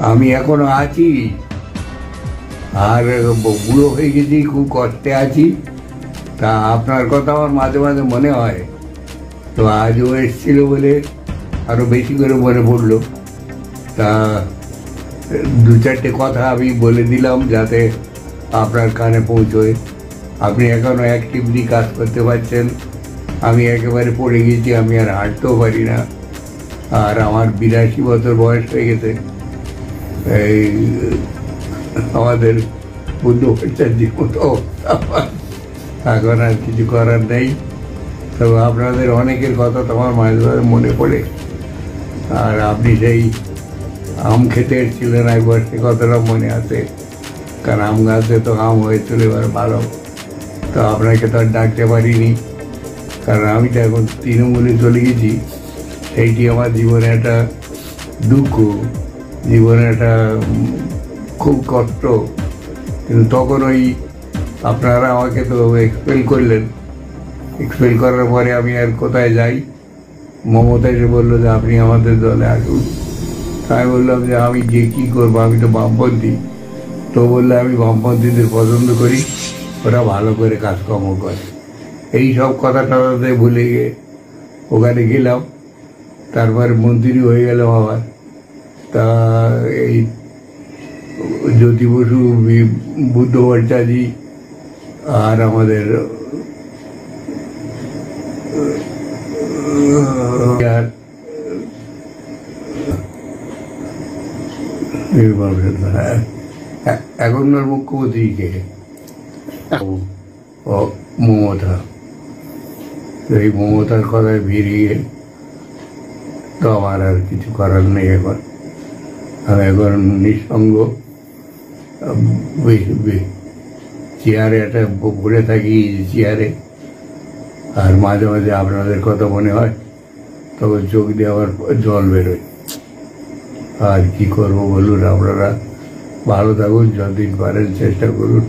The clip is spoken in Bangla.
আমি এখনো আছি, আর বুড়ো হয়ে গেছি, খুব কষ্টে আছি। তা আপনার কথা আমার মাঝে মাঝে মনে হয়, তো আজও এসেছিল বলে আরো বেশি করে মনে পড়লো। তা দু চারটে কথা আমি বলে দিলাম যাতে আপনার কানে পৌঁছয়। আপনি এখনো অ্যাক্টিভলি কাজ করতে পারছেন, আমি একেবারে পড়ে গেছি, আমি আর হাঁটতেও পারি না। আর আমার 82 বছর বয়স হয়ে গেছে। এই আমাদের বুদ্ধ ভট্টাচার্যের মতো এখন আর কিছু করার নেই। তবে আপনাদের অনেকের কথা তো আমার মাঝে মাঝে মনে পড়ে। আর আপনি সেই আম খেতে এসেছিলেন একবার, সে কথাটা মনে আছে, কারণ আম গাছে তো আম হয়েছিল এবার ভালো। তো আপনাকে তো আর ডাকতে পারিনি, কারণ আমি তো এখন তৃণমূলে চলে গেছি। সেইটি আমার জীবনে একটা দুঃখ, জীবনে একটা খুব কষ্ট। কিন্তু তখন ওই আপনারা আমাকে তো এক্সপেল করলেন, এক্সপেল করার পরে আমি আর কোথায় যাই? মমতা এসে বললো যে আপনি আমাদের দলে আসুন। আমি বললাম যে আমি গিয়ে কী করবো, আমি তো বামপন্থী। তো বললে আমি বামপন্থীদের পছন্দ করি, ওরা ভালো করে কাজকর্ম করে। এই সব কথা টথাতে ভুলে গিয়ে ওখানে গেলাম। তারপরে মন্ত্রী হয়ে গেল আবার। তা এই জ্যোতি বসু, বুদ্ধ ভট্টাচার্য আর আমাদের এখনকার মুখ্যমন্ত্রী কে? মমতা। এই মমতার কথায় বেরিয়ে তো আমার আর কিছু করার নেই। এখন আমি এখন নিঃসঙ্গ, চেয়ারে একটা পড়ে থাকি, চেয়ারে। আর মাঝে মাঝে আপনাদের কথা মনে হয়, তখন চোখ দিয়ে আবার জল বেরোয়। আর কি করবো বলুন? আপনারা ভালো থাকুন, যতদিন পারেন চেষ্টা করুন।